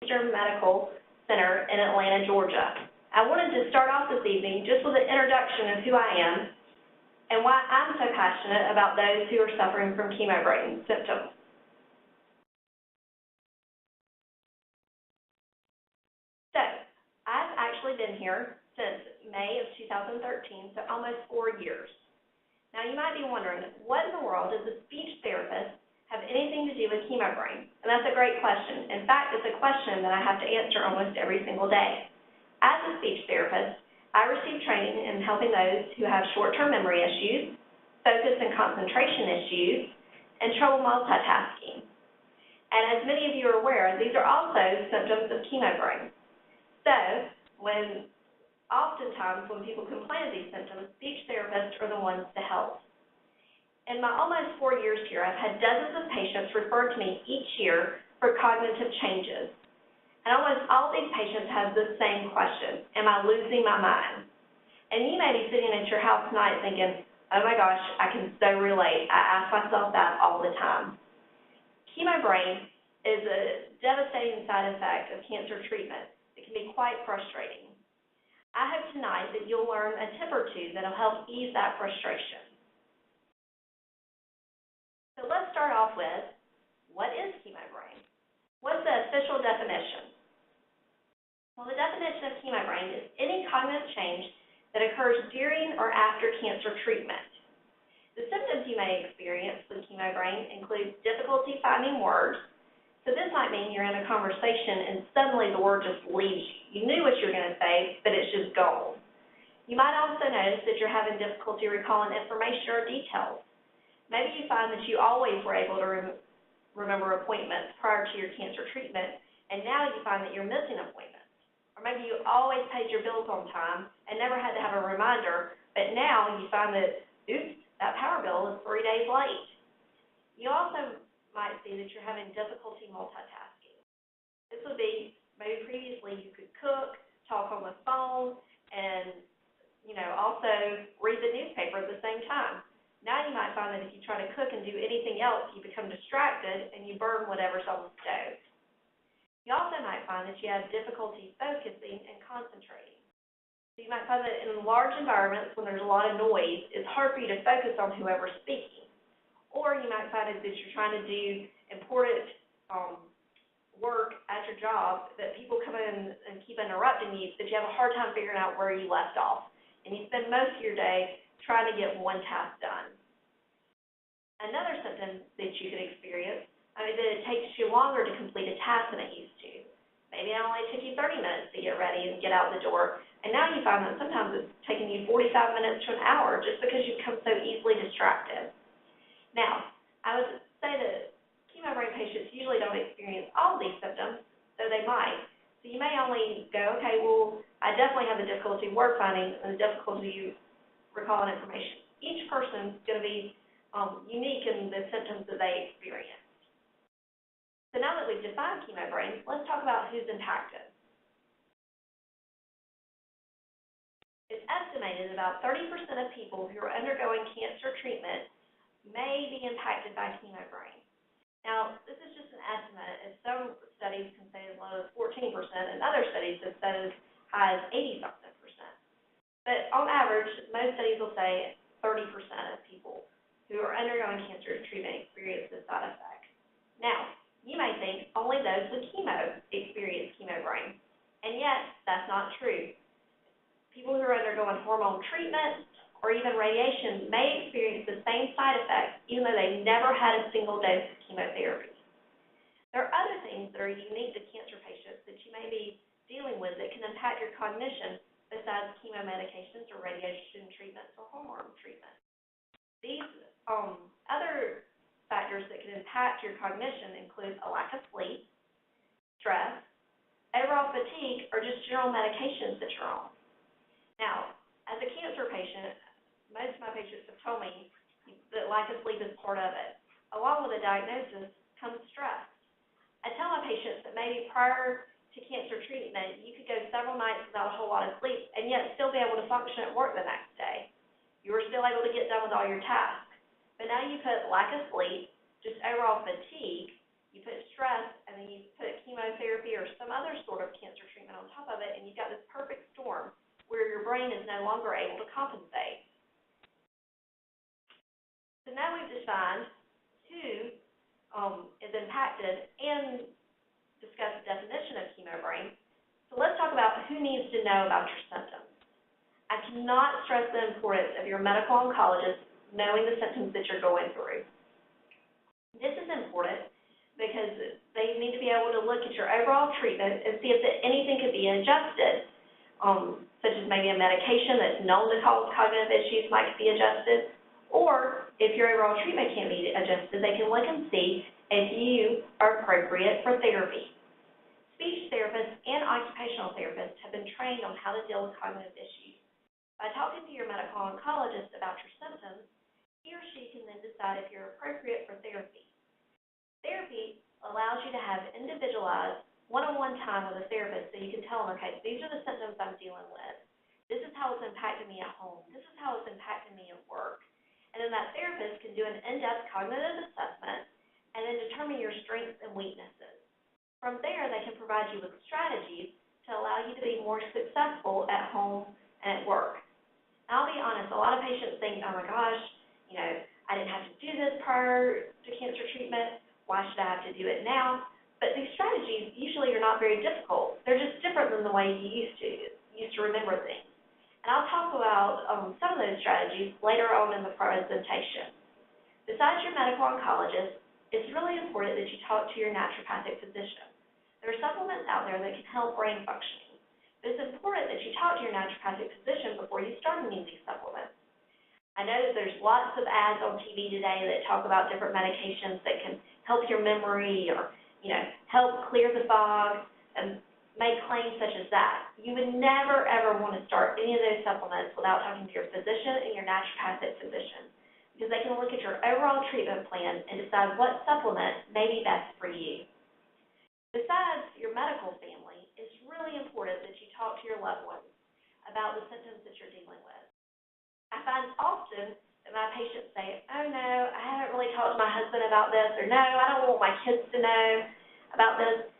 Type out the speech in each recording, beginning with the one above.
Medical Center in Atlanta, Georgia. I wanted to start off this evening just with an introduction of who I am and why I'm so passionate about those who are suffering from chemo brain symptoms. So, I've actually been here since May of 2013, so almost 4 years. Now, you might be wondering, what in the world does a speech therapist have anything to do with chemo brain? And that's a great question. In fact, it's a question that I have to answer almost every single day. As a speech therapist, I receive training in helping those who have short-term memory issues, focus and concentration issues, and trouble multitasking. And as many of you are aware, these are also symptoms of chemo brain. So, oftentimes when people complain of these symptoms, speech therapists are the ones to help. In my almost 4 years here, I've had dozens of patients refer to me each year for cognitive changes. And almost all these patients have the same question: am I losing my mind? And you may be sitting at your house tonight thinking, oh my gosh, I can so relate. I ask myself that all the time. Chemo brain is a devastating side effect of cancer treatment. It can be quite frustrating. I hope tonight that you'll learn a tip or two that'll help ease that frustration. So let's start off with, what is chemo brain? What's the official definition? Well, the definition of chemo brain is any cognitive change that occurs during or after cancer treatment. The symptoms you may experience with chemo brain include difficulty finding words. So this might mean you're in a conversation and suddenly the word just leaves you. You knew what you were going to say, but it's just gone. You might also notice that you're having difficulty recalling information or details. Maybe you find that you always were able to remember appointments prior to your cancer treatment, and now you find that you're missing appointments. Or maybe you always paid your bills on time and never had to have a reminder, but now you find that, oops, that power bill is 3 days late. You also might see that you're having difficulty multitasking. This would be, maybe previously you could cook, talk on the phone, and also read the newspaper at the same time. Now you might find that if you try to cook and do anything else, you become distracted and you burn whatever's on the stove. You also might find that you have difficulty focusing and concentrating. So you might find that in large environments when there's a lot of noise, it's hard for you to focus on whoever's speaking. Or you might find that you're trying to do important work at your job, that people come in and keep interrupting you, that you have a hard time figuring out where you left off. And you spend most of your day trying to get one task done. Another symptom that you could experience, that it takes you longer to complete a task than it used to. Maybe it only took you 30 minutes to get ready and get out the door, and now you find that sometimes it's taking you 45 minutes to an hour just because you become so easily distracted. Now, I would say that chemo brain patients usually don't experience all of these symptoms, though they might. So you may only go, okay, well, I definitely have the difficulty word finding and the difficulty recalling information. Each person's going to be unique in the symptoms that they experience. So now that we've defined chemo brain, let's talk about who's impacted. It's estimated about 30% of people who are undergoing cancer treatment may be impacted by chemo brain. Now, this is just an estimate, as some studies can say as low as 14%, and other studies have said as high as 80-something%. But on average, most studies will say 30% of people who are undergoing cancer treatment experience this side effect. Now, you may think only those with chemo experience chemo brain, and yet that's not true. People who are undergoing hormone treatment or even radiation may experience the same side effects even though they never had a single dose of chemotherapy. There are other things that are unique to cancer patients that you may be dealing with that can impact your cognition besides chemo medications or radiation treatments or hormone treatment. These other factors that can impact your cognition include a lack of sleep, stress, overall fatigue, or just general medications that you're on. Now, as a cancer patient, most of my patients have told me that lack of sleep is part of it. Along with a diagnosis comes stress. I tell my patients that maybe prior to cancer treatment, you could go several nights without a whole lot of sleep and yet still be able to function at work the next day. You were still able to get done with all your tasks. But now you put lack of sleep, just overall fatigue, you put stress, and then you put chemo chemotherapy or some other sort of cancer treatment on top of it, and you've got this perfect storm where your brain is no longer able to compensate. So now we've defined who is impacted and discussed the definition of chemo brain. So let's talk about who needs to know about your symptoms. I cannot stress the importance of your medical oncologist knowing the symptoms that you're going through. This is important because they need to be able to look at your overall treatment and see if anything could be adjusted, such as maybe a medication that's known to cause cognitive issues might be adjusted, or if your overall treatment can't be adjusted, they can look and see if you are appropriate for therapy. Speech therapists and occupational therapists have been trained on how to deal with cognitive issues. By talking to your medical oncologist about your symptoms, he or she can then decide if you're appropriate for therapy. Therapy allows you to have individualized, one-on-one time with a therapist so you can tell them, okay, these are the symptoms I'm dealing with. This is how it's impacting me at home. This is how it's impacting me at work. And then that therapist can do an in-depth cognitive assessment and then determine your strengths and weaknesses. From there, they can provide you with strategies to allow you to be more successful at home and at work. And I'll be honest, a lot of patients think, oh my gosh, I didn't have to do this prior to cancer treatment. Why should I have to do it now? But these strategies usually are not very difficult. They're just different than the way you used to remember things. And I'll talk about some of those strategies later on in the presentation. Besides your medical oncologist, it's really important that you talk to your naturopathic physician. There are supplements out there that can help brain functioning. But it's important that you talk to your naturopathic physician before you start any of these supplements. I know that there's lots of ads on TV today that talk about different medications that can help your memory or, help clear the fog and make claims such as that. You would never, ever want to start any of those supplements without talking to your physician and your naturopathic physician, because they can look at your overall treatment plan and decide what supplement may be best for you. Besides your medical family, it's really important that you talk to your loved ones about the symptoms that you're dealing with. I find often that my patients say, oh no, I haven't really talked to my husband about this, or no, I don't want my kids to know about this.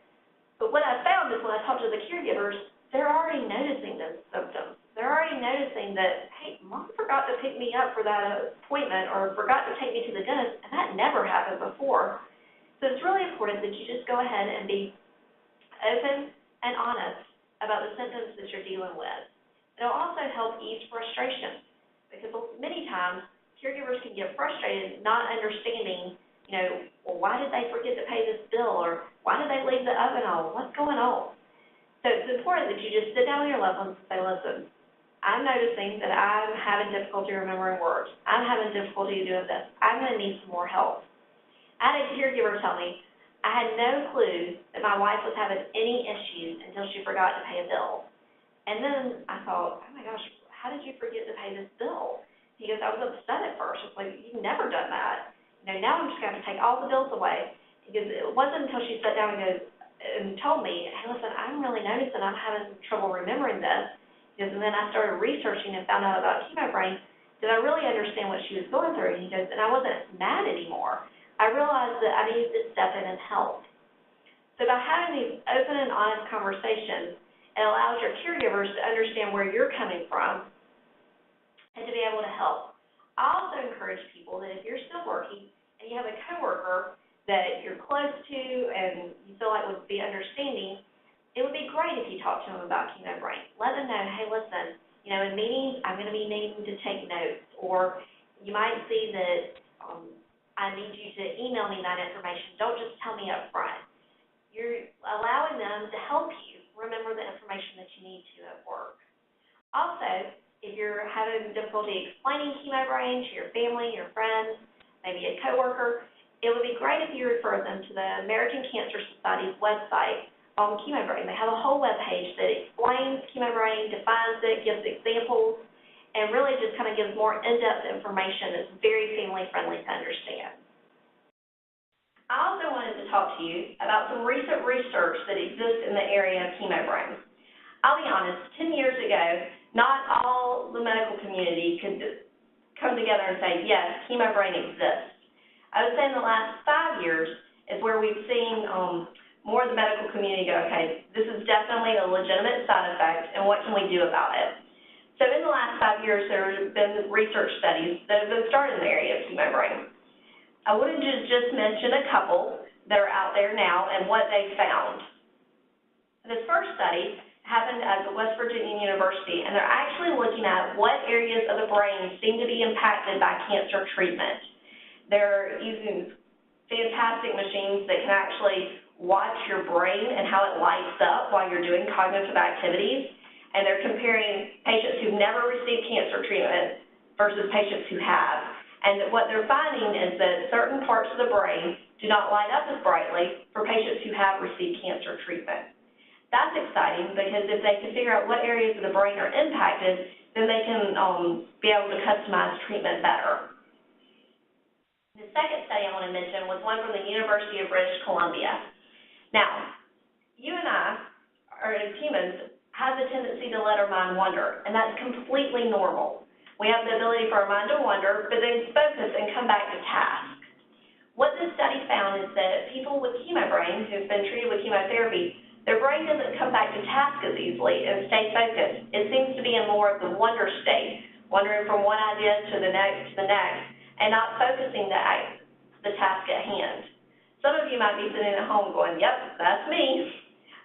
But what I found is when I talk to the caregivers, they're already noticing those symptoms. They're already noticing that, hey, mom forgot to pick me up for that appointment or forgot to take me to the dentist, and that never happened before. So it's really important that you just go ahead and be open and honest about the symptoms that you're dealing with. It'll also help ease frustration, because many times caregivers can get frustrated not understanding, well, why did they forget to pay this bill, or why did they leave the oven on? What's going on? So it's important that you just sit down with your loved ones and say, listen, I'm noticing that I'm having difficulty remembering words. I'm having difficulty doing this. I'm going to need some more help. I had a caregiver tell me, I had no clue that my wife was having any issues until she forgot to pay a bill. And then I thought, oh my gosh, how did you forget to pay this bill? He goes, I was upset at first. I was like, you've never done that. Now I'm just going to take all the bills away. He goes, it wasn't until she sat down and told me, hey, listen, I'm really noticing I'm having trouble remembering this. He goes, and then I started researching and found out about chemo brain. Did I really understand what she was going through? And he goes, and I wasn't mad anymore. I realized that I needed to step in and help. So by having these open and honest conversations, it allows your caregivers to understand where you're coming from and to be able to help. I also encourage people that if you're still working and you have a coworker that you're close to and you feel like would be understanding, it would be great if you talk to them about chemo brain. Let them know, hey, listen, in meetings I'm going to be needing to take notes, or you might see that I need you to email me that information. Don't just tell me up front. You're allowing them to help you remember the information that you need to at work. Also, if you're having difficulty explaining chemo brain to your family, your friends, maybe a coworker, it would be great if you refer them to the American Cancer Society's website on chemo brain. They have a whole web page that explains chemo brain, defines it, gives examples, and really just kind of gives more in-depth information that's very family-friendly to understand. I also wanted to talk to you about some recent research that exists in the area of chemo brain. I'll be honest, 10 years ago, not all the medical community could come together and say, yes, chemo brain exists. I would say in the last 5 years is where we've seen more of the medical community go, okay, this is definitely a legitimate side effect, and what can we do about it? So in the last 5 years, there have been research studies that have been started in the area of chemo brain. I wanted to just mention a couple that are out there now and what they found. This first study happened at the West Virginia University, and they're actually looking at what areas of the brain seem to be impacted by cancer treatment. They're using fantastic machines that can actually watch your brain and how it lights up while you're doing cognitive activities, and they're comparing patients who've never received cancer treatment versus patients who have. And what they're finding is that certain parts of the brain do not light up as brightly for patients who have received cancer treatment. That's exciting because if they can figure out what areas of the brain are impacted, then they can be able to customize treatment better. The second study I want to mention was one from the University of British Columbia. Now, you and I, as humans, have the tendency to let our mind wander, and that's completely normal. We have the ability for our mind to wander, but then focus and come back to task. What this study found is that people with chemo brain who've been treated with chemotherapy, their brain doesn't come back to task as easily and stay focused. It seems to be in more of the wonder state, wandering from one idea to the next, and not focusing the task at hand. Some of you might be sitting at home going, yep, that's me.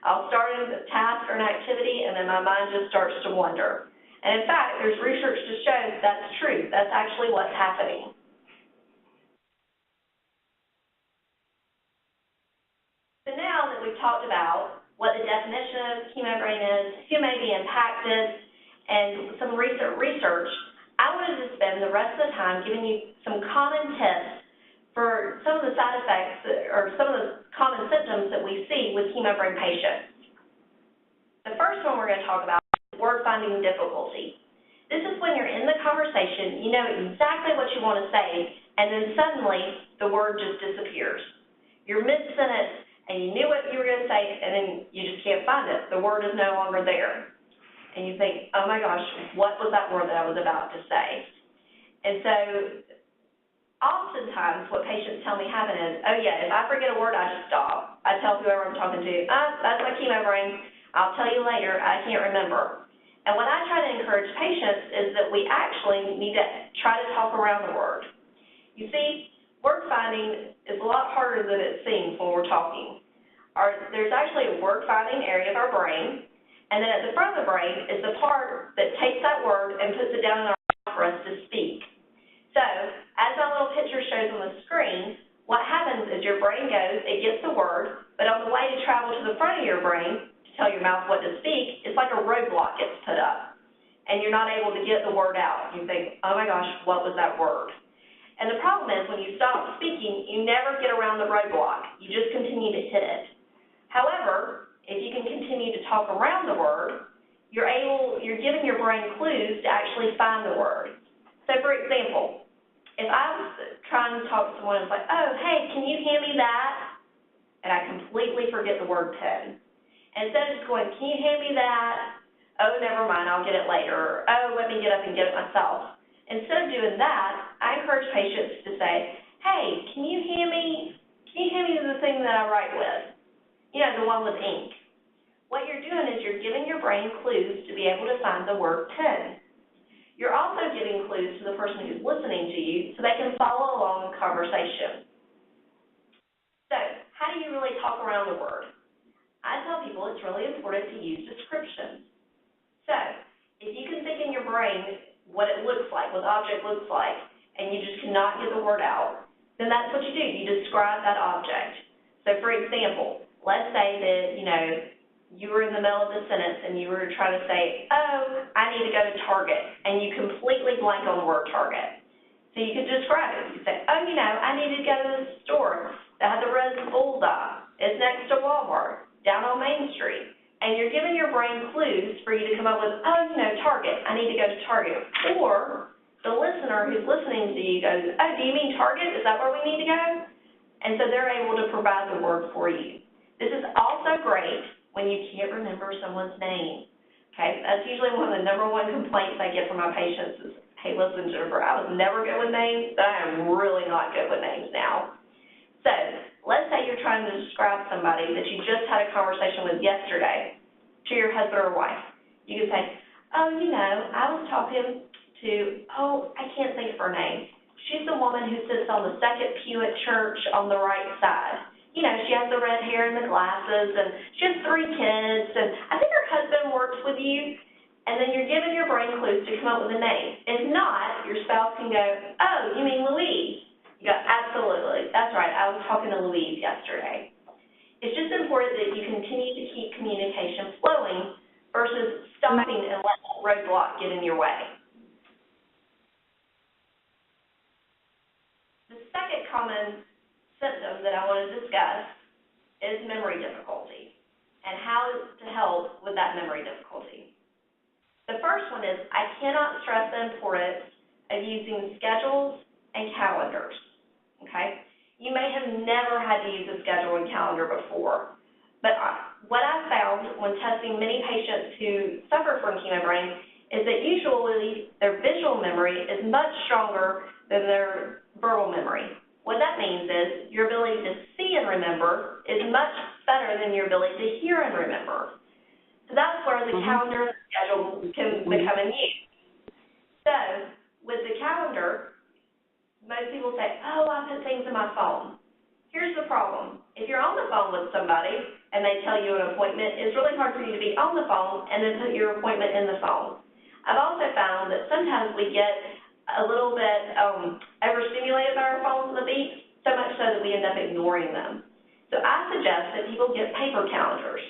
I'll start a task or an activity, and then my mind just starts to wander. And in fact, there's research to show that's true. That's actually what's happening. So now that we've talked about what the definition of chemo brain is, who may be impacted, and some recent research, I wanted to spend the rest of the time giving you some common tips for some of the side effects or some of the common symptoms that we see with chemo brain patients. The first one we're going to talk about is word finding difficulty. This is when you're in the conversation, you know exactly what you want to say, and then suddenly the word just disappears. You're mid-sentence, and you knew what you were going to say, and then you just can't find it. The word is no longer there. And you think, oh my gosh, what was that word that I was about to say? And so oftentimes what patients tell me happen is, oh yeah, if I forget a word, I just stop. I tell whoever I'm talking to, that's my chemo brain. I'll tell you later, I can't remember. And what I try to encourage patients is that we actually need to try to talk around the word. You see, word finding is a lot harder than it seems when we're talking. There's actually a word finding area of our brain, and then at the front of the brain is the part that takes that word and puts it down in our mouth for us to speak. So, as my little picture shows on the screen, what happens is your brain goes, it gets the word, but on the way to travel to the front of your brain to tell your mouth what to speak, it's like a roadblock gets put up, and you're not able to get the word out. You think, oh my gosh, what was that word? And the problem is when you stop speaking, you never get around the roadblock. You just continue to hit it. However, if you can continue to talk around the word, you're giving your brain clues to actually find the word. So, for example, if I was trying to talk to someone and it's like, oh, hey, can you hand me that? And I completely forget the word pen. And instead of just going, can you hand me that? Oh, never mind, I'll get it later. Or, oh, let me get up and get it myself. Instead of doing that, I encourage patients to say, hey, can you hand me the thing that I write with? You know, the one with ink. What you're doing is you're giving your brain clues to be able to find the word pen. You're also giving clues to the person who's listening to you so they can follow along the conversation. So, how do you really talk around the word? I tell people it's really important to use descriptions. So, if you can think in your brain what it looks like, what the object looks like, and you just cannot get the word out, then that's what you do. You describe that object. So, for example, let's say that, you were in the middle of the sentence and you were trying to say, oh, I need to go to Target, and you completely blank on the word Target. So you could describe it. You say, oh, I need to go to the store that has a red bullseye. It's next to Walmart, down on Main Street. And you're giving your brain clues for you to come up with, oh, Target, I need to go to Target. Or the listener who's listening to you goes, oh, do you mean Target? Is that where we need to go? And so they're able to provide the word for you. This is also great when you can't remember someone's name. Okay, that's usually one of the number one complaints I get from my patients is, hey, listen, Jennifer, I was never good with names, but I am really not good with names now. So let's say you're trying to describe somebody that you just had a conversation with yesterday to your husband or wife. You can say, oh, I was talking to, I can't think of her name. She's the woman who sits on the second pew at church on the right side. She has the red hair and the glasses, and she has 3 kids, and I think her husband works with you. And then you're giving your brain clues to come up with a name. If not, your spouse can go, oh, you mean Louise? You go, absolutely, that's right, I was talking to Louise yesterday. It's just important that you continue to keep communication flowing versus stopping and letting that roadblock get in your way. The second common symptom that I want to discuss is memory difficulty and how to help with that memory difficulty. The first one is I cannot stress the importance of using schedules and calendars, okay? You may have never had to use a schedule and calendar before, but what I found when testing many patients who suffer from chemo brain is that usually their visual memory is much stronger than their verbal memory. What that means is your ability to see and remember is much better than your ability to hear and remember. So that's where the calendar and the schedule can become in use. So with the calendar, most people say, oh, I put things in my phone. Here's the problem. If you're on the phone with somebody and they tell you an appointment, it's really hard for you to be on the phone and then put your appointment in the phone. I've also found that sometimes we get a little bit overstimulated by our phones and the beeps, so much so that we end up ignoring them. So I suggest that people get paper calendars.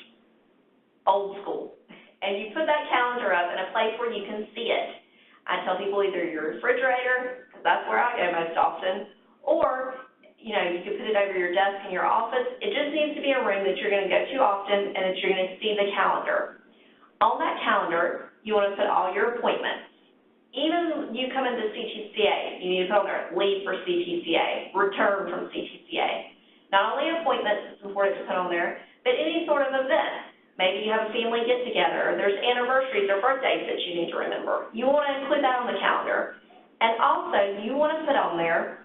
Old school, and you put that calendar up in a place where you can see it. I tell people either your refrigerator, because that's where I go most often, or you can put it over your desk in your office. It just needs to be a room that you're going to go to often and that you're going to see the calendar. On that calendar, you want to put all your appointments. Even you come into CTCA, you need to put on there, leave for CTCA, return from CTCA. Not only appointments, it's important to put on there, but any sort of event. Maybe you have a family get-together, there's anniversaries or birthdays that you need to remember. You want to include that on the calendar. And also, you want to put on there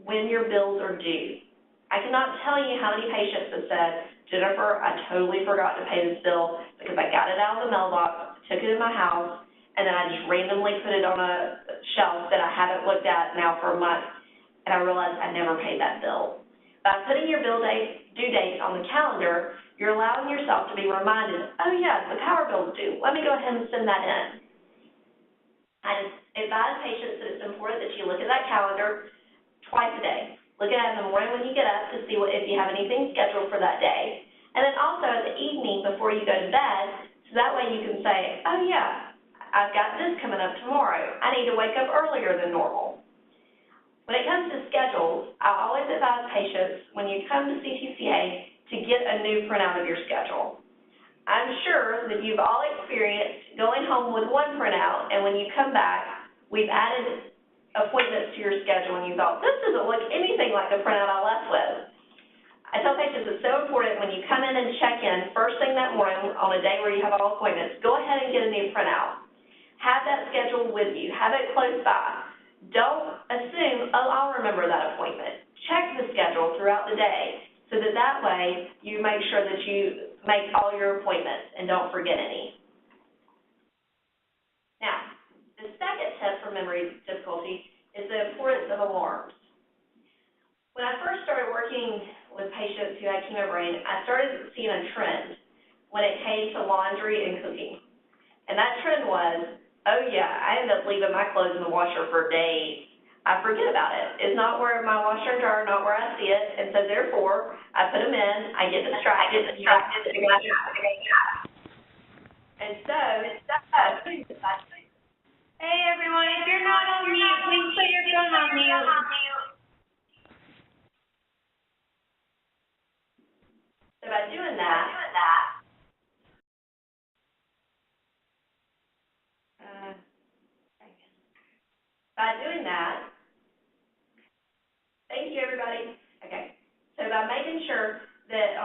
when your bills are due. I cannot tell you how many patients have said, Jennifer, I totally forgot to pay this bill because I got it out of the mailbox, took it in my house, and then I just randomly put it on a shelf that I haven't looked at now for a month, and I realized I never paid that bill. By putting your bill due dates on the calendar, you're allowing yourself to be reminded, oh yeah, the power bill's due. Let me go ahead and send that in. I advise patients that it's important that you look at that calendar twice a day. Look at it in the morning when you get up to see if you have anything scheduled for that day. And then also in the evening before you go to bed, so that way you can say, oh yeah, I've got this coming up tomorrow. I need to wake up earlier than normal. When it comes to schedules, I always advise patients when you come to CTCA to get a new printout of your schedule. I'm sure that you've all experienced going home with one printout, and when you come back, we've added appointments to your schedule, and you thought, this doesn't look anything like the printout I left with. I tell patients it's so important when you come in and check in first thing that morning on a day where you have all appointments, go ahead and get a new printout. Have that schedule with you. Have it close by. Don't assume, oh, I'll remember that appointment. Check the schedule throughout the day so that way you make sure that you make all your appointments and don't forget any. Now, the second tip for memory difficulty is the importance of alarms. When I first started working with patients who had chemo brain, I started seeing a trend when it came to laundry and cooking. And that trend was, oh yeah, I ended up leaving my clothes in the washer for days. I forget about it. It's not where my washer and dryer, not where I see it, and so therefore, I put them in, I get distracted, and so, hey everyone, if you're not on mute, please put your phone on mute. So by doing that, thank you everybody. Okay, so by making sure that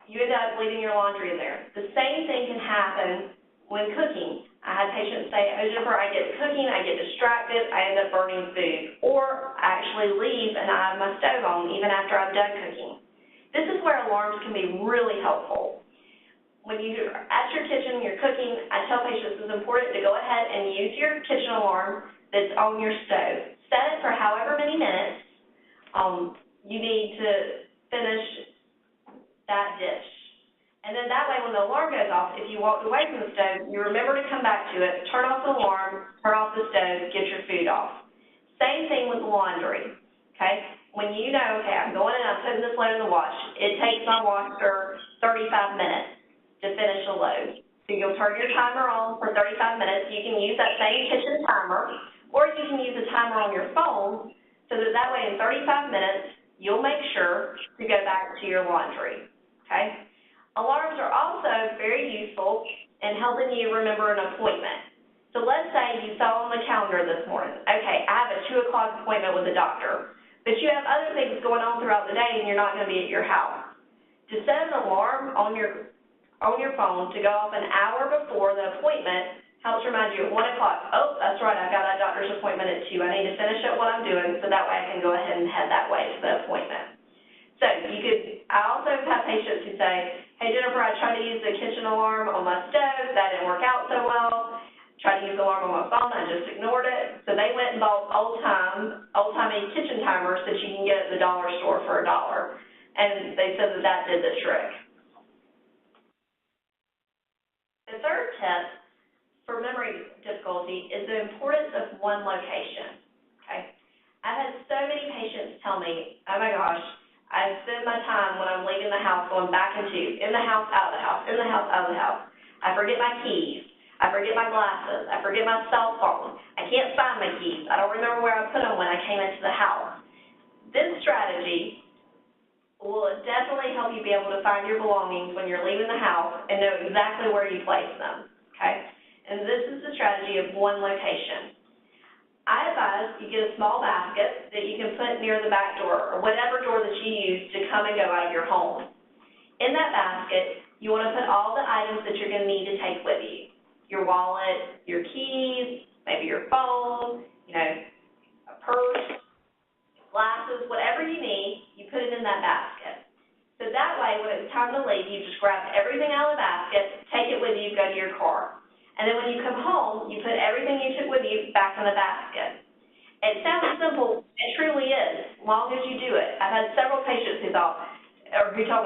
you end up leaving your laundry in there. The same thing can happen when cooking. I had patients say, oh Jennifer, I get to cooking, I get distracted, I end up burning food, or I actually leave and I have my stove on even after I'm done cooking. This is where alarms can be really helpful. When you're at your kitchen, you're cooking, I tell patients it's important to go ahead and use your kitchen alarm that's on your stove. Set it for however many minutes you need to finish that dish. And then that way when the alarm goes off, if you walked away from the stove, you remember to come back to it, turn off the alarm, turn off the stove, get your food off. Same thing with laundry, okay? When you know, okay, I'm going and I'm putting this load in the wash, it takes my washer 35 minutes to finish a load. So you'll turn your timer on for 35 minutes. You can use that same kitchen timer, or you can use a timer on your phone, so that way in 35 minutes, you'll make sure to go back to your laundry, okay? Alarms are also very useful in helping you remember an appointment. So let's say you saw on the calendar this morning, okay, I have a 2 o'clock appointment with a doctor, but you have other things going on throughout the day and you're not going to be at your house. To set an alarm on your phone to go off an hour before the appointment helps remind you at 1 o'clock, oh, that's right, I've got that doctor's appointment at 2. I need to finish up what I'm doing so that way I can go ahead and head that way to the appointment. So I also have patients who say, hey, Jennifer, I tried to use the kitchen alarm on my stove, that didn't work out so well. Tried to use the alarm on my phone, I just ignored it. So they went and bought old-timey kitchen timers that you can get at the dollar store for $1. And they said that did the trick. The third tip for memory difficulty is the importance of one location, okay? I've had so many patients tell me, oh my gosh, I spend my time when I'm leaving the house going back and forth, in the house, out of the house, in the house, out of the house. I forget my keys. I forget my glasses. I forget my cell phone. I can't find my keys. I don't remember where I put them when I came into the house. This strategy will definitely help you be able to find your belongings when you're leaving the house and know exactly where you place them, okay? And this is the strategy of one location. I advise you get a small basket that you can put near the back door or whatever door that you use to come and go out of your home. In that basket, you want to put all the items that you're going to need to take with you. Your wallet, your keys, maybe your phone, a purse, glasses, whatever you need, you put it in that basket. So that way, when it's time to leave, you just grab everything out of the basket, take it with you, go to your car. And then when you come home, you put everything you took with you back in the basket. It sounds simple, it truly is, as long as you do it. I've had several patients who told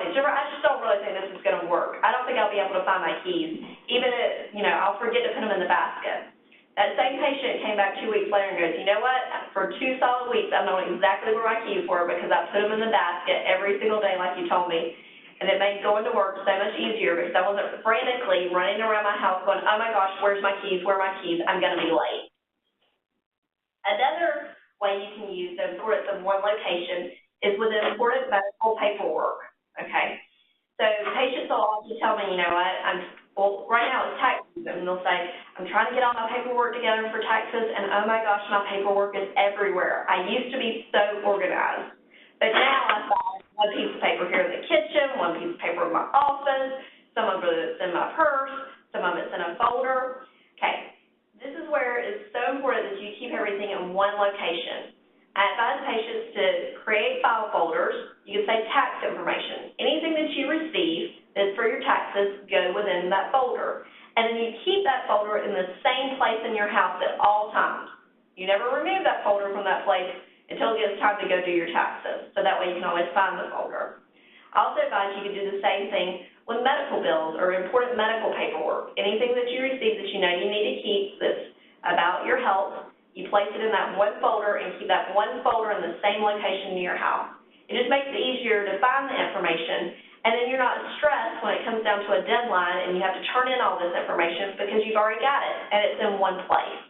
me, Jennifer, I just don't really think this is going to work. I don't think I'll be able to find my keys. Even if, I'll forget to put them in the basket. That same patient came back 2 weeks later and goes, you know what, for 2 solid weeks, I've known exactly where my keys were because I put them in the basket every single day like you told me. And it made going to work so much easier because I wasn't frantically running around my house going, oh my gosh, where's my keys, where are my keys, I'm going to be late. Another way you can use the importance of one location is with the important medical paperwork, okay? So patients will often tell me, you know what, right now it's tax season, and they'll say, I'm trying to get all my paperwork together for taxes, and oh my gosh, my paperwork is everywhere. I used to be so organized, but now I find one piece of paper here in the kitchen, one piece of paper in my office, some of it's in my purse, some of it's in a folder. Okay, this is where it's so important that you keep everything in one location. I advise patients to create file folders. You can say tax information. Anything that you receive that's for your taxes go within that folder. And then you keep that folder in the same place in your house at all times. You never remove that folder from that place until it gets time to go do your taxes. So that way you can always find the folder. I also advise you can do the same thing with medical bills or important medical paperwork. Anything that you receive that you know you need to keep that's about your health, you place it in that one folder and keep that one folder in the same location in your house. It just makes it easier to find the information, and then you're not stressed when it comes down to a deadline and you have to turn in all this information because you've already got it and it's in one place.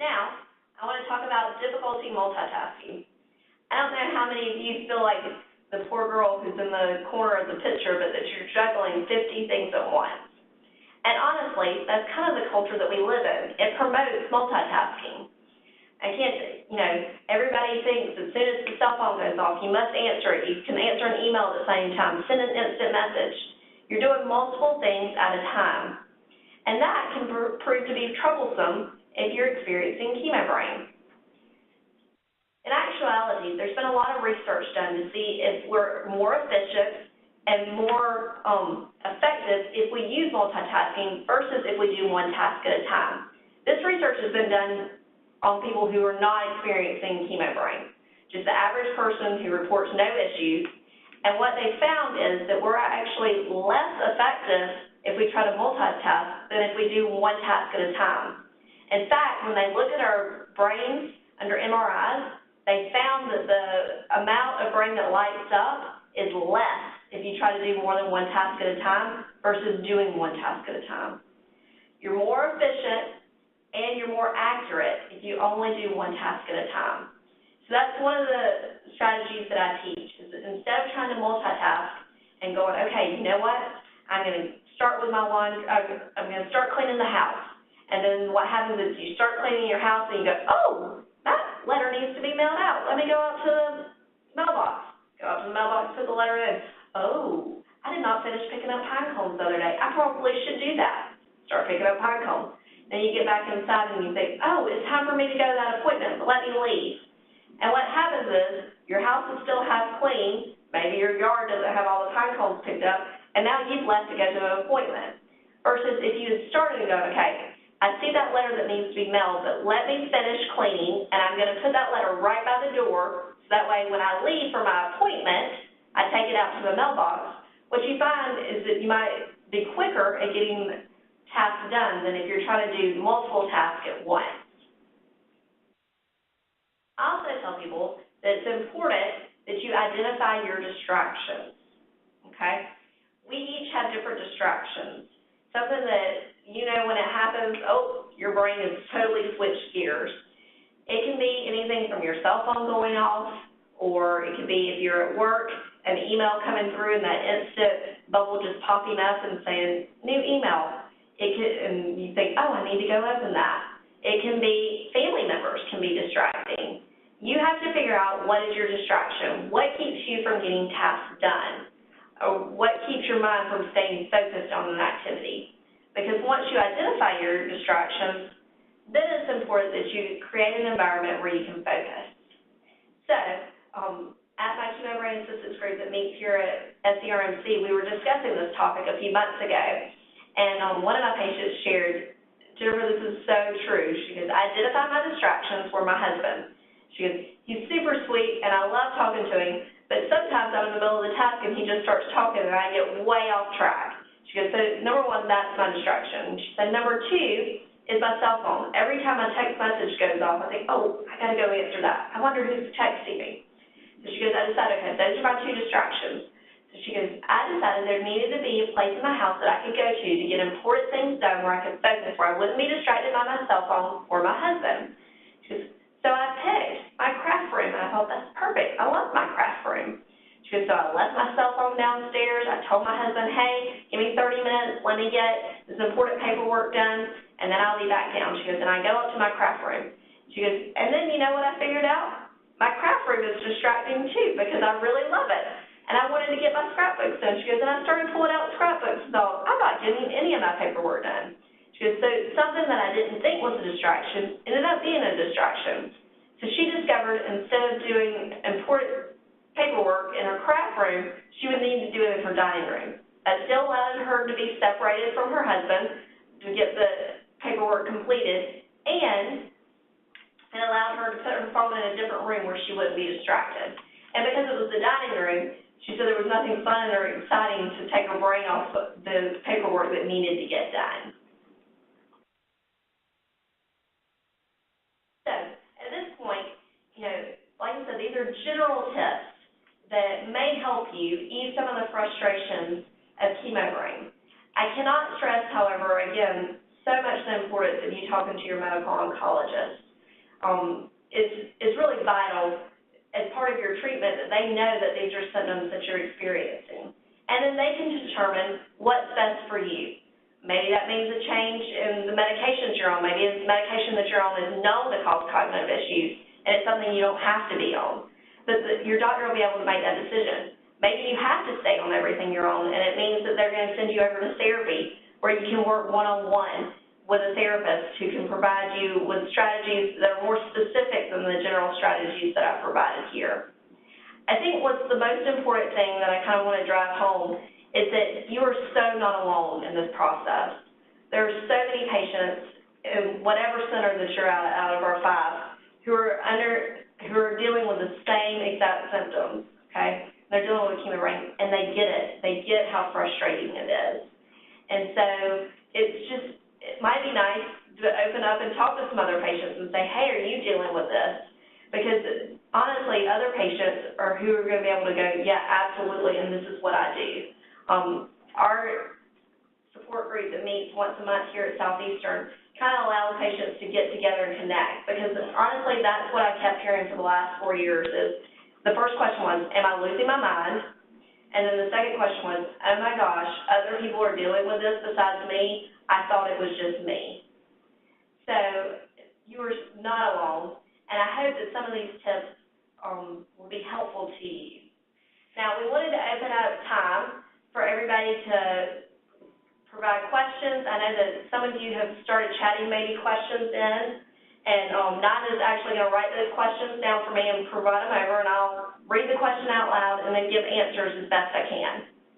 Now, I want to talk about difficulty multitasking. I don't know how many of you feel like the poor girl who's in the corner of the picture, but that you're juggling 50 things at once. And honestly, that's kind of the culture that we live in. It promotes multitasking. Everybody thinks as soon as the cell phone goes off, you must answer it. You can answer an email at the same time, send an instant message. You're doing multiple things at a time. And that can prove to be troublesome if you're experiencing chemo brain. In actuality, there's been a lot of research done to see if we're more efficient and more effective if we use multitasking versus if we do one task at a time. This research has been done on people who are not experiencing chemo brain, just the average person who reports no issues. And what they found is that we're actually less effective if we try to multitask than if we do one task at a time. In fact, when they looked at our brains under MRIs, they found that the amount of brain that lights up is less if you try to do more than one task at a time versus doing one task at a time. You're more efficient and you're more accurate if you only do one task at a time. So that's one of the strategies that I teach, is that instead of trying to multitask and going, okay, you know what, I'm going to start with my laundry, I'm going to start cleaning the house. And then what happens is you start cleaning your house and you go, oh, that letter needs to be mailed out. Let me go out to the mailbox. Go out to the mailbox, put the letter in. Oh, I did not finish picking up pine cones the other day. I probably should do that. Start picking up pine cones. Then you get back inside and you think, oh, it's time for me to go to that appointment, but let me leave. And what happens is your house is still half clean. Maybe your yard doesn't have all the pine cones picked up, and now you've left to go to an appointment. Versus if you had started and go, okay, I see that letter that needs to be mailed, but let me finish cleaning, and I'm going to put that letter right by the door, so that way when I leave for my appointment, I take it out to the mailbox. What you find is that you might be quicker at getting tasks done than if you're trying to do multiple tasks at once. I also tell people that it's important that you identify your distractions, okay? We each have different distractions. Something that, you know, when it happens, oh, your brain has totally switched gears. It can be anything from your cell phone going off, or it could be if you're at work, an email coming through and that instant bubble just popping up and saying, new email. And you think, oh, I need to go open that. It can be family members can be distracting. You have to figure out what is your distraction. What keeps you from getting tasks done? Or what keeps your mind from staying focused on an activity? Because once you identify your distractions, then it's important that you create an environment where you can focus. So, at my Chemo Brain Assistance group that meets here at SCRMC, we were discussing this topic a few months ago, and one of my patients shared, Jennifer, this is so true. She goes, I identify my distractions for my husband. She goes, he's super sweet, and I love talking to him, but sometimes I'm in the middle of the task and he just starts talking and I get way off track. She goes, so number one, that's my distraction. She said, number two is my cell phone. Every time a text message goes off, I think, oh, I got to go answer that. I wonder who's texting me. So she goes, I decided, okay, those are my two distractions. So she goes, I decided there needed to be a place in my house that I could go to get important things done where I could focus, where I wouldn't be distracted by my cell phone or my husband. She goes, so I picked my craft room, and I thought, that's perfect. I love my craft room. She goes, so I left my cell phone downstairs. I told my husband, hey, give me 30 minutes. Let me get this important paperwork done, and then I'll be back down. She goes, and I go up to my craft room. She goes, and then you know what I figured out? My craft room is distracting, too, because I really love it. And I wanted to get my scrapbooks done. She goes, and I started pulling out scrapbooks and thought, I'm not getting any of my paperwork done. She goes, so something that I didn't think was a distraction ended up being a distraction. So she discovered instead of doing important paperwork in her craft room, she would need to do it in her dining room. That still allowed her to be separated from her husband to get the paperwork completed, and it allowed her to put her phone in a different room where she wouldn't be distracted. And because it was the dining room, she said there was nothing fun or exciting to take her brain off the paperwork that needed to get done. So, at this point, you know, like I said, these are general tips that may help you ease some of the frustrations of chemo brain. I cannot stress, however, again, so much the importance of you talking to your medical oncologist. It's really vital as part of your treatment that they know that these are symptoms that you're experiencing. And then they can determine what's best for you. Maybe that means a change in the medications you're on. Maybe the medication that you're on is known to cause cognitive issues, and it's something you don't have to be on. But your doctor will be able to make that decision. Maybe you have to stay on everything you're on, and it means that they're going to send you over to therapy where you can work one-on-one with a therapist who can provide you with strategies that are more specific than the general strategies that I've provided here. I think what's the most important thing that I kind of want to drive home is that you are so not alone in this process. There are so many patients in whatever center that you're at out of our 5 who are dealing with the same exact symptoms, okay? They're dealing with chemo brain, and they get it. They get how frustrating it is. And so it might be nice to open up and talk to some other patients and say, hey, are you dealing with this? Because honestly, other patients are who are going to be able to go, yeah, absolutely, and this is what I do. Our support group that meets once a month here at Southeastern kind of allows patients to get together and connect, because honestly, that's what I kept hearing for the last 4 years is the first question was, am I losing my mind? And then the second question was, oh my gosh, other people are dealing with this besides me. I thought it was just me. So you are not alone, and I hope that some of these tips will be helpful to you. Now, we wanted to open up time for everybody to provide questions. I know that some of you have started chatting maybe questions in, and Nina is actually going to write those questions down for me and provide them over, and I'll read the question out loud and then give answers as best I can.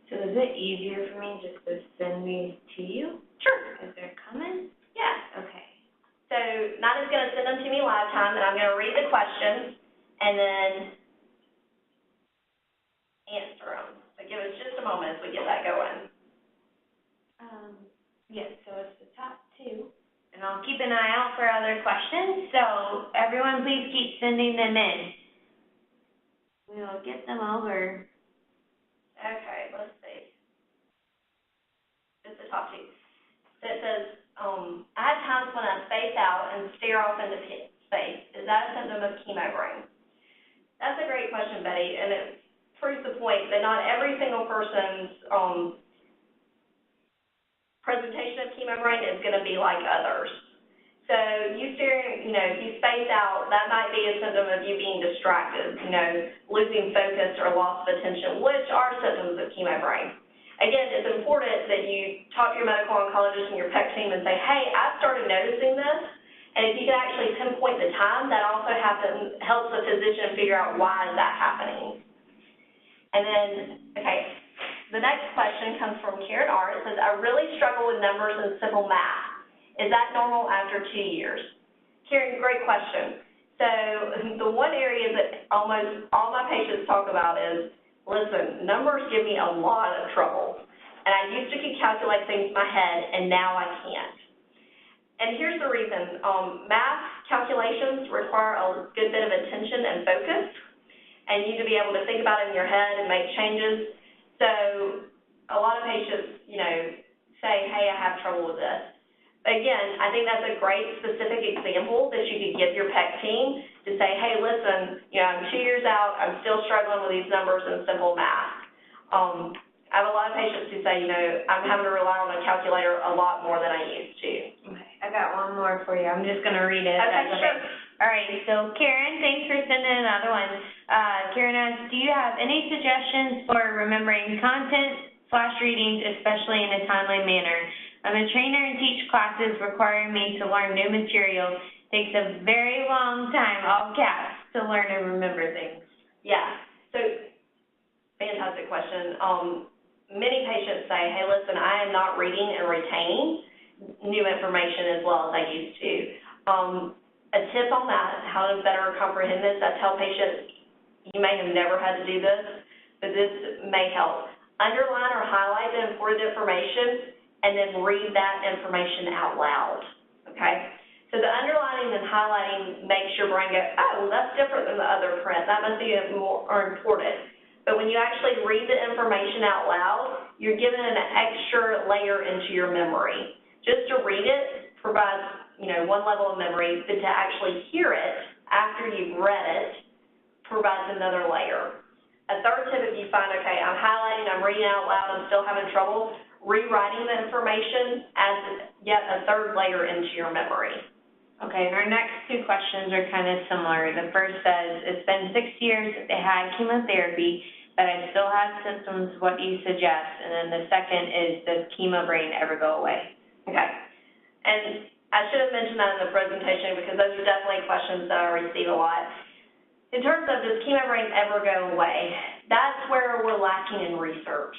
So is it easier for me just to send these to you? Sure. Is there comments? Yeah. Okay. So Nina's going to send them to me live time, and I'm going to read the questions and then answer them. So give us just a moment as we get that going. Yes, so it's the top 2, and I'll keep an eye out for other questions, so everyone please keep sending them in. We'll get them over. Okay, let's see. It's the top 2. So it says, I have times when I space out and stare off into space. Is that a symptom of chemo brain? That's a great question, Betty, and it proves the point that not every single person's presentation of chemo brain is going to be like others. So you staring, if you space out, that might be a symptom of you being distracted, losing focus or loss of attention, which are symptoms of chemo brain. Again, it's important that you talk to your medical oncologist and your PEC team and say, hey, I've started noticing this, and if you can actually pinpoint the time, that also helps the physician figure out why is that happening. And then, okay, the next question comes from Karen R. It says, I really struggle with numbers and simple math. Is that normal after 2 years? Karen, great question. So the one area that almost all my patients talk about is, listen, numbers give me a lot of trouble. And I used to calculate things in my head, and now I can't. And here's the reason. Math calculations require a good bit of attention and focus, and you need to be able to think about it in your head and make changes. So a lot of patients, say, hey, I have trouble with this. Again, I think that's a great specific example that you could give your PEC team to say, hey, listen, I'm 2 years out, I'm still struggling with these numbers and simple math. I have a lot of patients who say, I'm having to rely on a calculator a lot more than I used to. Okay, I got one more for you. I'm just going to read it. Okay, sure. All right, so Karen, thanks for sending another one. Karen asks, do you have any suggestions for remembering content, flash readings, especially in a timely manner? I'm a trainer and teach classes requiring me to learn new material. Takes a very long time, all caps, to learn and remember things. Yeah, so fantastic question. Many patients say, hey, listen, I am not reading and retaining new information as well as I used to. A tip on that, how to better comprehend this, I tell patients, you may have never had to do this, but this may help. Underline or highlight the important information and then read that information out loud, okay? So the underlining and highlighting makes your brain go, oh, well, that's different than the other print. That must be more important. But when you actually read the information out loud, you're given an extra layer into your memory. Just to read it provides, one level of memory, but to actually hear it after you've read it provides another layer. A third tip, if you find, okay, I'm highlighting, I'm reading out loud, I'm still having trouble, rewriting the information adds yet a third layer into your memory. Okay, our next 2 questions are kind of similar. The first says, it's been 6 years that they had chemotherapy, but I still have symptoms. What do you suggest? And then the second is, does chemo brain ever go away? Okay. And I should have mentioned that in the presentation because those are definitely questions that I receive a lot. In terms of does chemo brain ever go away, that's where we're lacking in research.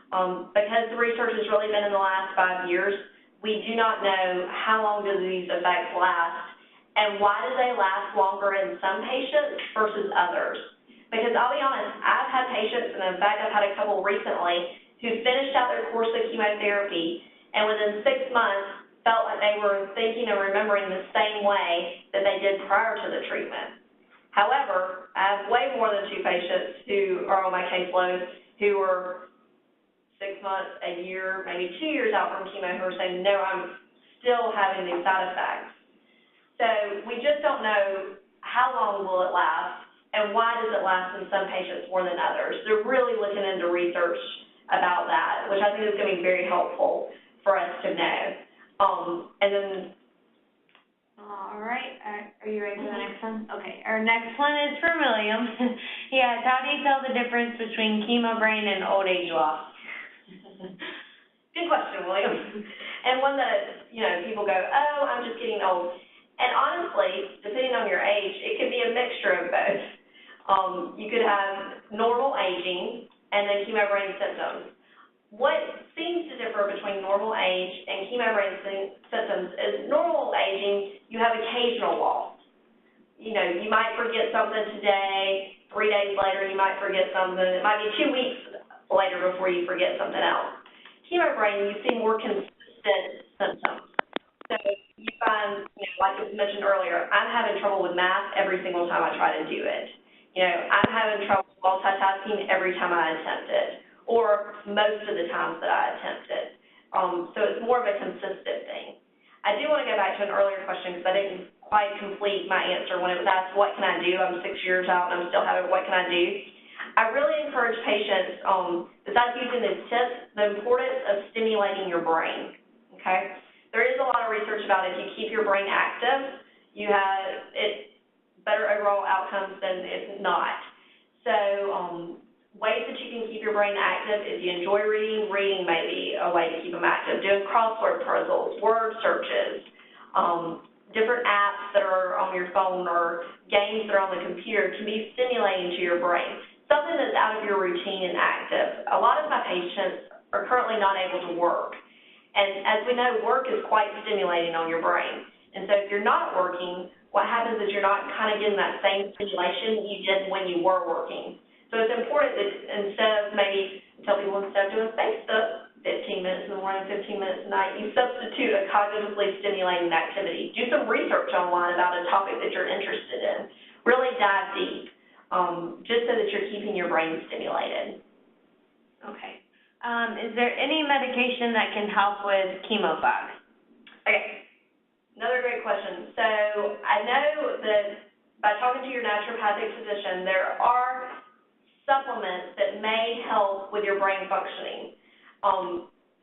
Because the research has really been in the last 5 years, we do not know how long do these effects last and why do they last longer in some patients versus others. Because I'll be honest, I've had patients, and in fact I've had a couple recently, who finished out their course of chemotherapy and within 6 months felt like they were thinking and remembering the same way that they did prior to the treatment. However, I have way more than 2 patients who are on my caseload who are 6 months, a year, maybe 2 years out from chemo who are saying, no, I'm still having these side effects. So we just don't know how long will it last and why does it last in some patients more than others. They're really looking into research about that, which I think is going to be very helpful for us to know. And then all right, are you ready for the next one? Okay, our next one is from William. He asks, how do you tell the difference between chemo brain and old age loss? Good question, William. And one that, people go, oh, I'm just getting old. And honestly, depending on your age, it could be a mixture of both. You could have normal aging and then chemo brain symptoms. What seems to differ between normal age and chemo brain symptoms is normal aging, you have occasional loss. You might forget something today, 3 days later you might forget something, it might be 2 weeks later before you forget something else. Chemo brain, you see more consistent symptoms. So you find, like I mentioned earlier, I'm having trouble with math every single time I try to do it. I'm having trouble multitasking every time I attempt it, or most of the times that I attempt it. So it's more of a consistent thing. I do want to go back to an earlier question because I didn't quite complete my answer when it was asked, what can I do? I'm 6 years out and I'm still having, what can I do? I really encourage patients, besides using these tips, the importance of stimulating your brain, okay? There is a lot of research about if you keep your brain active, you have better overall outcomes than if not. So ways that you can keep your brain active, if you enjoy reading, reading may be a way to keep them active. Doing crossword puzzles, word searches, different apps that are on your phone or games that are on the computer can be stimulating to your brain. Something that's out of your routine and active. A lot of my patients are currently not able to work. And as we know, work is quite stimulating on your brain. And so if you're not working, what happens is you're not kind of getting that same stimulation you did when you were working. So it's important that instead of doing Facebook 15 minutes in the morning, 15 minutes at night, you substitute a cognitively stimulating activity. Do some research online about a topic that you're interested in. Really dive deep, just so that you're keeping your brain stimulated. Okay. Is there any medication that can help with chemo fog? Okay. Another great question. So I know that by talking to your naturopathic physician, there are supplements that may help with your brain functioning.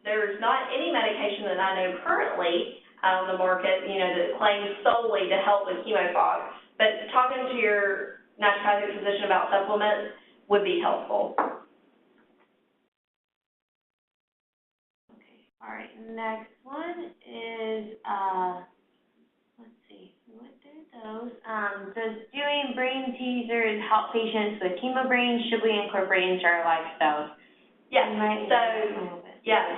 There's not any medication that I know currently on the market, that claims solely to help with chemo fog. But talking to your naturopathic physician about supplements would be helpful. Okay. All right. Next one is let's see, we went through those. Does doing brain teasers help patients with chemo brain? Should we incorporate into our lifestyles? Yes.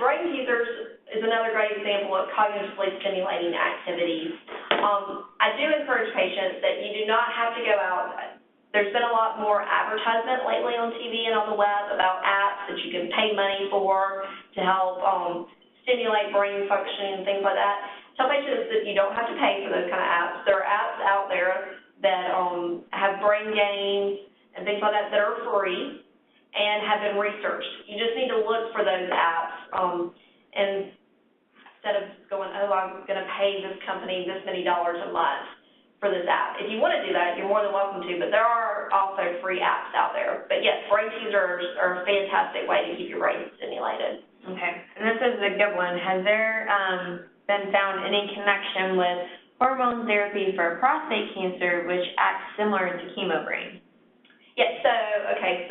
Brain teasers is another great example of cognitively stimulating activities. I do encourage patients that you do not have to go out. There's been a lot more advertisement lately on TV and on the web about apps that you can pay money for to help stimulate brain functioning and things like that. Tell patients that you don't have to pay for those kind of apps. There are apps out there that have brain games and things like that are free and have been researched. You just need to look for those apps and instead of going, oh, I'm going to pay this company this many dollars a month for this app. If you want to do that, you're more than welcome to, but there are also free apps out there. But yes, brain teasers are a fantastic way to keep your brain stimulated. Okay, and this is a good one. Has there been found any connection with hormone therapy for prostate cancer, which acts similar to chemo brain? Yes, so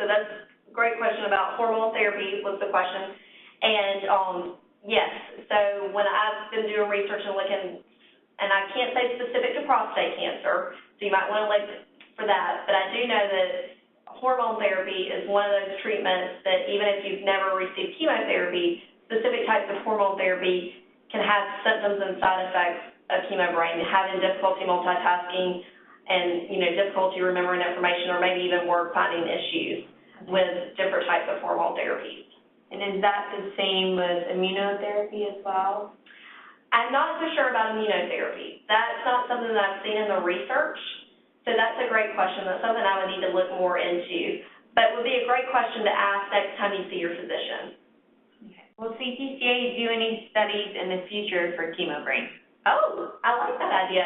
that's a great question about hormone therapy was the question. And Yes, so when I've been doing research and looking, and I can't say specific to prostate cancer, so you might want to look for that, but I do know that hormone therapy is one of those treatments that even if you've never received chemotherapy, specific types of hormone therapy can have symptoms and side effects of chemo brain, having difficulty multitasking and, difficulty remembering information, or maybe even word finding issues with different types of hormone therapies. And is that the same with immunotherapy as well? I'm not so sure about immunotherapy. That's not something that I've seen in the research, so that's a great question. That's something I would need to look more into, but it would be a great question to ask next time you see your physician. Okay. Will CTCA do any studies in the future for chemo brain? Oh, I like that idea.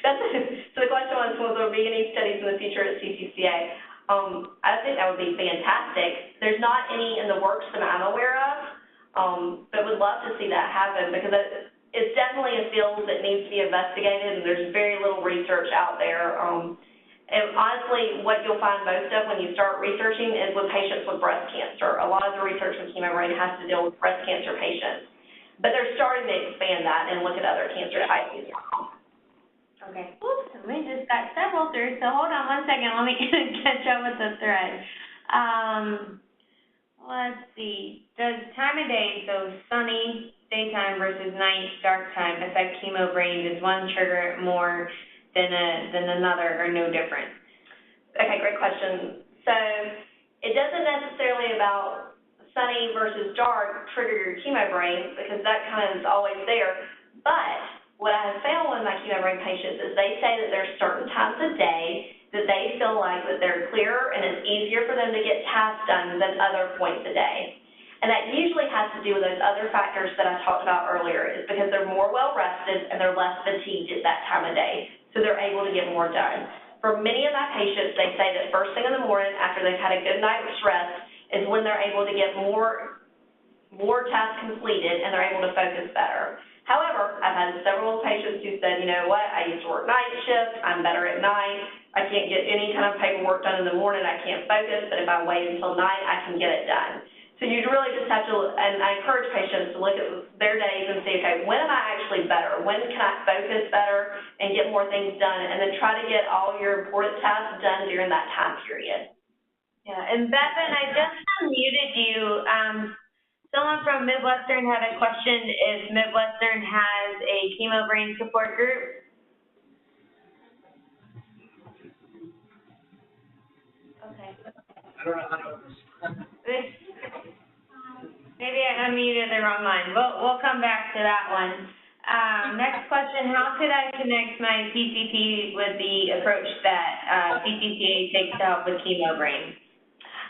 So the question was, will there be any studies in the future at CTCA? I think that would be fantastic. There's not any in the works that I'm aware of, but would love to see that happen because it's definitely a field that needs to be investigated, and there's very little research out there. And honestly, what you'll find most of when you start researching is with patients with breast cancer. A lot of the research with chemo brain has to deal with breast cancer patients, but they're starting to expand that and look at other cancer types as well. Okay. Oops, we just got several through, so hold on one second. Let me catch up with the thread. Let's see. Does time of day, so sunny daytime versus night dark time, affect chemo brain? Does one trigger it more than another, or no different? Okay, great question. So it doesn't necessarily about sunny versus dark trigger your chemo brain, because that kind of is always there. But what I have found with my chemo brain patients is they say that there's certain times of day that they feel like that they're clearer and it's easier for them to get tasks done than other points of day. And that usually has to do with those other factors that I talked about earlier, is because they're more well-rested and they're less fatigued at that time of day, so they're able to get more done. For many of my patients, they say that first thing in the morning after they've had a good night's rest is when they're able to get more tasks completed and they're able to focus better. However, I've had several patients who said, you know what, I used to work night shift, I'm better at night, I can't get any kind of paperwork done in the morning, I can't focus, but if I wait until night, I can get it done. So you really just have to, and I encourage patients to look at their days and see, okay, when am I actually better? When can I focus better and get more things done? And then try to get all your important tasks done during that time period. Yeah, and Bevin, I just unmuted you. Someone from Midwestern had a question if Midwestern has a chemo brain support group. Okay. I don't know how to respond. Maybe I unmuted the wrong line. We'll come back to that one. Next question, how could I connect my PCP with the approach that CTCA takes to help with chemo brain?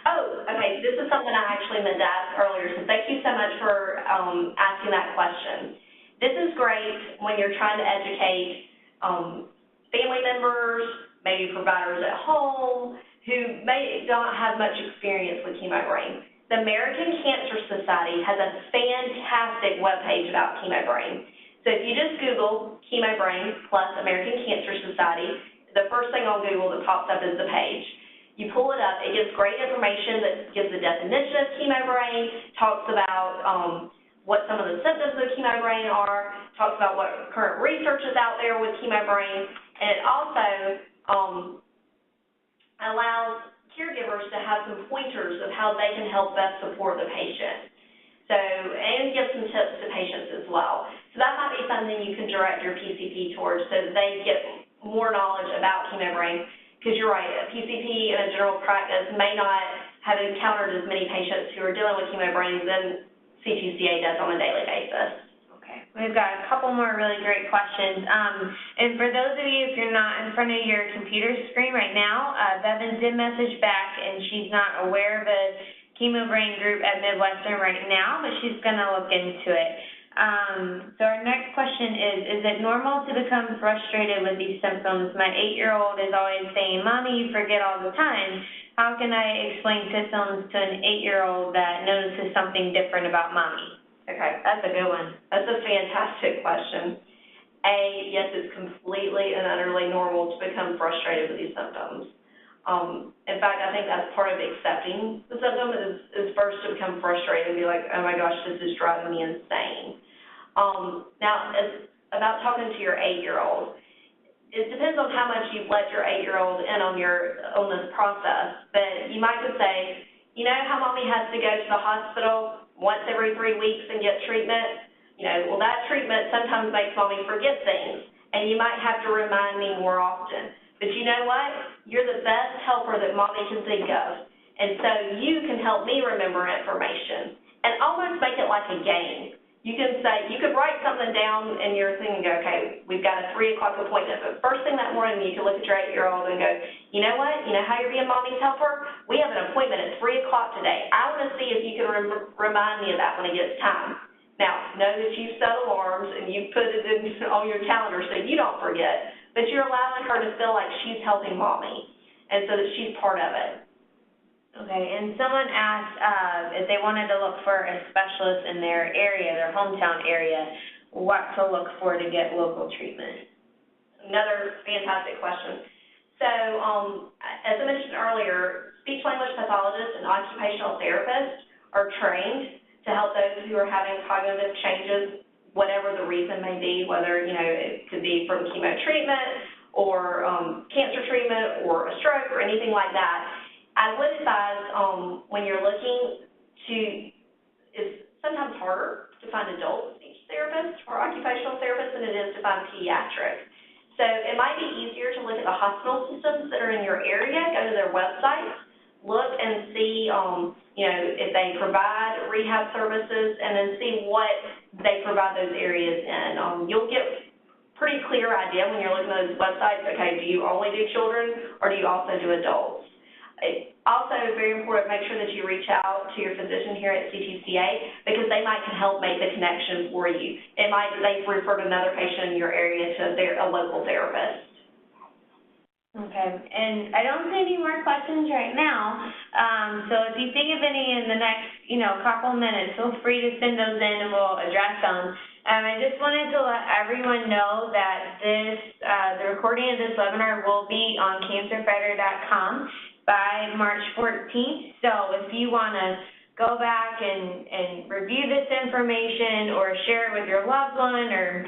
Oh, okay, this is something I actually meant to ask earlier, so thank you so much for asking that question. This is great when you're trying to educate family members, maybe providers at home, who don't have much experience with chemo brain. The American Cancer Society has a fantastic webpage about chemo brain. So if you just Google chemo brain plus American Cancer Society, the first thing on Google that pops up is the page. You pull it up, it gives great information that gives the definition of chemo brain, talks about what some of the symptoms of chemo brain are, talks about what current research is out there with chemo brain, and it also allows caregivers to have some pointers of how they can help best support the patient. So, and give some tips to patients as well. So that might be something you can direct your PCP towards so that they get more knowledge about chemo brain. Because you're right, a PCP in a general practice may not have encountered as many patients who are dealing with chemo brains than CTCA does on a daily basis. Okay, we've got a couple more really great questions. And for those of you, if you're not in front of your computer screen right now, Bevin did message back, and she's not aware of a chemo brain group at Midwestern right now, but she's going to look into it. So our next question is it normal to become frustrated with these symptoms? My 8-year-old is always saying, Mommy, you forget all the time. How can I explain symptoms to an 8-year-old that notices something different about Mommy? Okay, that's a good one. That's a fantastic question. Yes, it's completely and utterly normal to become frustrated with these symptoms. In fact, I think that's part of accepting the symptom is first to become frustrated and be like, oh my gosh, this is driving me insane. Now, about talking to your 8-year-old, it depends on how much you've let your 8-year-old in on this process, but you might could say, you know how mommy has to go to the hospital once every 3 weeks and get treatment? You know, well, that treatment sometimes makes mommy forget things, and you might have to remind me more often. But you know what? You're the best helper that mommy can think of, and so you can help me remember information, and almost make it like a game. You can say, you could write something down in your thing and go, okay, we've got a 3 o'clock appointment, but first thing that morning you can look at your 8-year-old and go, you know what, you know how you're being mommy's helper? We have an appointment at 3 o'clock today. I want to see if you can remind me of that when it gets time. Now, know that you've set alarms and you've put it on your calendar so you don't forget, but you're allowing her to feel like she's helping mommy, and so that she's part of it. Okay, and someone asked if they wanted to look for a specialist in their area, their hometown area, what to look for to get local treatment. Another fantastic question. So, as I mentioned earlier, speech-language pathologists and occupational therapists are trained to help those who are having cognitive changes, whatever the reason may be, whether, you know, it could be from chemo treatment or cancer treatment or a stroke or anything like that. I would advise when you're looking to, it's sometimes harder to find adult speech therapists or occupational therapists than it is to find pediatric. So it might be easier to look at the hospital systems that are in your area, go to their websites, look and see, you know, if they provide rehab services, and then see what they provide those areas in. You'll get pretty clear idea when you're looking at those websites, okay, do you only do children or do you also do adults? It's also very important, make sure that you reach out to your physician here at CTCA because they might can help make the connection for you. It might, they've referred another patient in your area to a local therapist. Okay, and I don't see any more questions right now, so if you think of any in the next, you know, couple minutes, feel free to send those in and we'll address them. I just wanted to let everyone know that this, the recording of this webinar will be on cancerfighter.com by March 14th, so if you want to go back and review this information or share it with your loved one or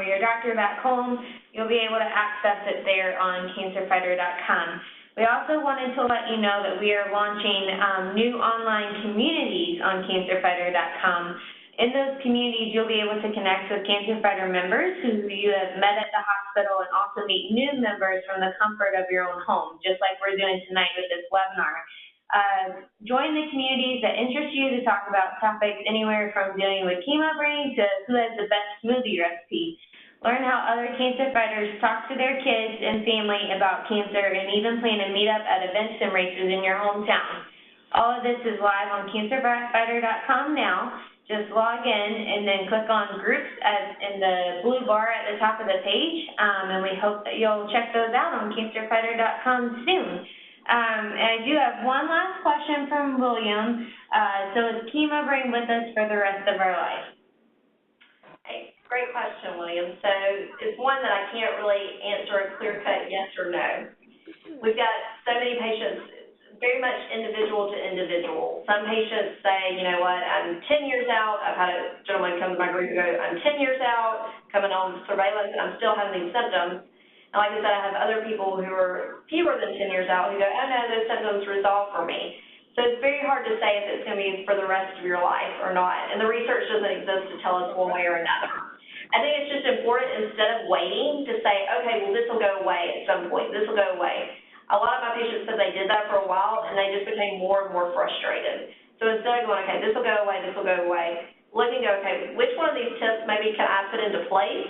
your doctor back home, you'll be able to access it there on cancerfighter.com. We also wanted to let you know that we are launching new online communities on cancerfighter.com. In those communities, you'll be able to connect with Cancer Fighter members who you have met at the hospital and also meet new members from the comfort of your own home, just like we're doing tonight with this webinar. Join the communities that interest you to talk about topics anywhere from dealing with chemo brain to who has the best smoothie recipe. Learn how other cancer fighters talk to their kids and family about cancer and even plan to meet up at events and races in your hometown. All of this is live on cancerfighter.com now. Just log in and then click on groups in the blue bar at the top of the page, and we hope that you'll check those out on cancerfighter.com soon. And I do have one last question from William. So is chemo brain with us for the rest of our life? Hey, great question, William. So it's one that I can't really answer a clear-cut yes or no. We've got so many patients, very much individual to individual. Some patients say, you know what, I'm 10 years out. I've had a gentleman come to my group and go, I'm 10 years out, coming on surveillance, and I'm still having these symptoms. And like I said, I have other people who are fewer than 10 years out who go, oh no, those symptoms resolve for me. So it's very hard to say if it's going to be for the rest of your life or not. And the research doesn't exist to tell us one way or another. I think it's just important, instead of waiting, to say, okay, well, this will go away at some point. This will go away. A lot of my patients said they did that for a while, and they just became more and more frustrated. So instead of going, okay, this will go away, look and go, okay, which one of these tips maybe can I put into place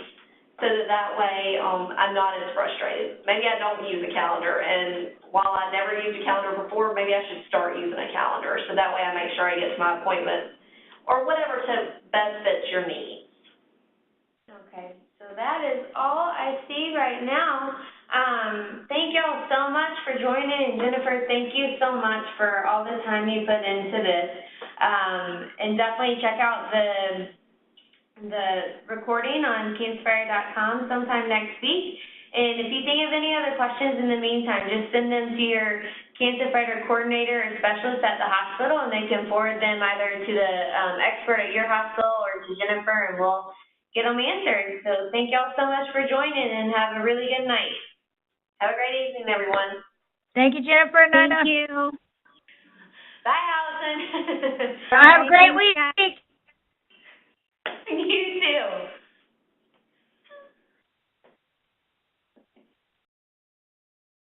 so that way I'm not as frustrated. Maybe I don't use a calendar, and while I never used a calendar before, maybe I should start using a calendar so that way I make sure I get to my appointment or whatever tip best fits your needs. Okay, so that is all I see right now. Thank y'all so much for joining, and Jennifer, thank you so much for all the time you put into this. And definitely check out the recording on cancerfighter.com sometime next week. And if you think of any other questions in the meantime, just send them to your cancer fighter coordinator or specialist at the hospital, and they can forward them either to the expert at your hospital or to Jennifer, and we'll get them answered. So thank y'all so much for joining, and have a really good night. Have a great evening, everyone. Thank you, Jennifer and Nina. Thank you. Bye, Allison. Have a great week. You too.